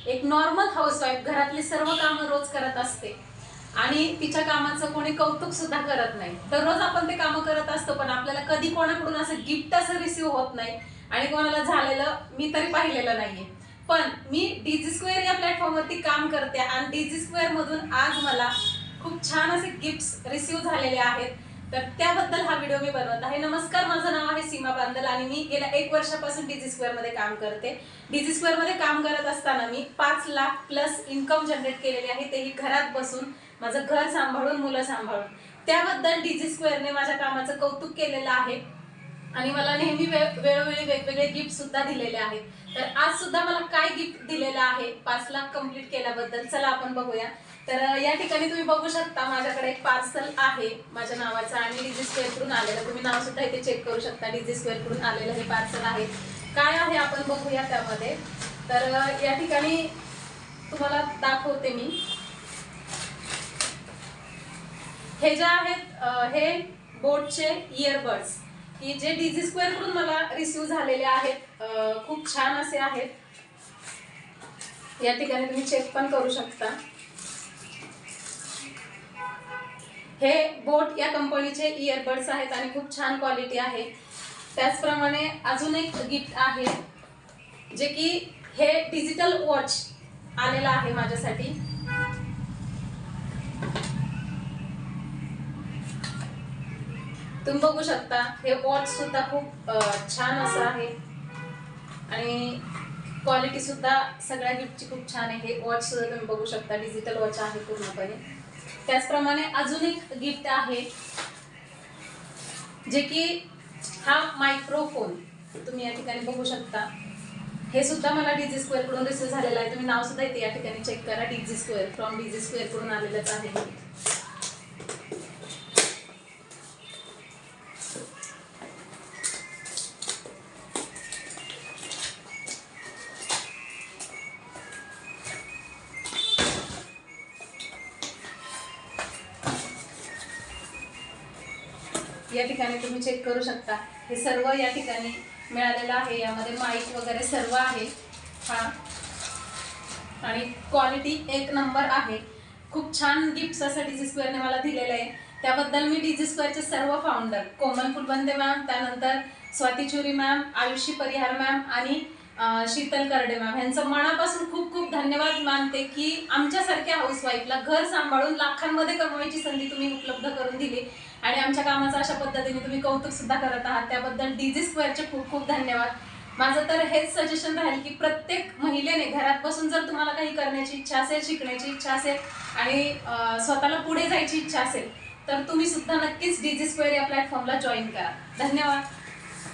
एक normal housewife घरातली सर्व कामं रोज करत असते आणि तिच्या कामाचं कोणी कौतुक सुद्धा करत नाही. दररोज आपण ते कामं करत असतो, पण आपल्याला कधी कोणाकडून असं गिफ्ट असं रिसीव्ह होत नाही आणि कोणाला झालेलं मी तरी पाहिलेलं नाहीये. पण मी डीजी स्क्वेअर या प्लॅटफॉर्मवरती काम करते आणि डीजी स्क्वेअर मधून आज मला खूप छान असे गिफ्ट्स रिसीव्ह झालेले आहेत. तर त्याबद्दल हा व्हिडिओ मी बनवत आहे. नमस्कार, माझं नाव आहे सीमा बांदल आणि मी गेल्या 1 वर्षापासून डीजी स्क्वेअर मध्ये काम करते. डीजी स्क्वेअर मध्ये काम करत असताना मी 5 लाख प्लस इन्कम जनरेट केलेली आहे, तेही घरात बसून, माझं घर सांभाळून, मुलं सांभाळून. त्याबद्दल डीजी स्क्वेअरने माझ्या कामाचं कौतुक केलेलं आहे आणि मला नेहमी वेळोवेळी वेगवेगळे गिफ्ट सुद्धा दिलेले आहेत. तर आज सुद्धा मला काय गिफ्ट दिलेलं आहे 5 लाख कंप्लीट केल्याबद्दल, चला आपण बघूया. तर या ठिकाणी तुम्ही बघू शकता माझ्याकडे एक पार्सल आहे माझ्या नावाचं आणि डीजी स्क्वेअर कडून आलेलं. तुम्ही नाव सुद्धा इथे चेक करू शकता. डीजी स्क्वेअर कडून आलेलं हे पार्सल आहे. काय आहे आपण बघूया त्यामध्ये. तर या ठिकाणी तुम्हाला दाखवते मी. हे जे आहेत हे बोटचे इयरबड्स की जे डीजी स्क्वेअर कडून मला रिसीव्ह झालेले आहेत. खूप छान असे आहेत. या ठिकाणी तुम्ही चेक पण करू शकता. हे बोट या कंपनीचे इयरबड्स आहेत आणि खूप छान क्वालिटी आहे. त्याचप्रमाणे अजून एक गिफ्ट आहे जे की हे डिजिटल वॉच आलेलं आहे माझ्यासाठी. तुम्ही बघू शकता हे वॉच सुद्धा खूप छान असं आहे आणि क्वालिटी सुद्धा सगळ्या गिफ्टची खूप छान आहे. हे वॉच सुद्धा तुम्ही बघू शकता, डिजिटल वॉच आहे पूर्णपणे. त्याचप्रमाणे अजून एक गिफ्ट आहे जे की हा मायक्रोफोन तुम्ही या ठिकाणी बघू शकता. हे सुद्धा मला डीजी स्क्वेअर कडून रिसीव्ह झालेलं आहे. तुम्ही नाव सुद्धा इथे या ठिकाणी चेक करा. डीजी स्क्वेअर, फ्रॉम डीजी स्क्वेअर कडून आलेलंच आहे. या ठिकाणी तुम्ही चेक करू शकता. हे सर्व या ठिकाणी मिळालेलं आहे. यामध्ये माईक वगैरे सर्व आहे हा आणि क्वालिटी 1 नंबर आहे. खूप छान गिफ्ट्स असं डीजी स्क्वेअरने मला दिलेलं आहे. त्याबद्दल मी डीजी स्क्वेअरचे सर्व फाउंडर कोमल फुलबंदे मॅम, त्यानंतर स्वाती चुरी मॅम, आयुषी परिहार मॅम आणि शीतल करडे मॅम यांचं मनापासून खूप खूप धन्यवाद मानते की आमच्यासारख्या हाऊसवाईफला घर सांभाळून लाखांमध्ये कमवायची संधी तुम्ही उपलब्ध करून दिली आणि आमच्या कामाचं अशा पद्धतीने तुम्ही कौतुक सुद्धा करत आहात. त्याबद्दल डीजी स्क्वेअरचे खूप खूप धन्यवाद. माझं तर हेच सजेशन राहील की प्रत्येक महिलेने घरात बसून जर तुम्हाला काही करण्याची इच्छा असेल, शिकण्याची इच्छा असेल आणि स्वतःला पुढे जायची इच्छा असेल तर तुम्ही सुद्धा नक्कीच डीजी स्क्वेअर या प्लॅटफॉर्मला जॉईन करा. धन्यवाद.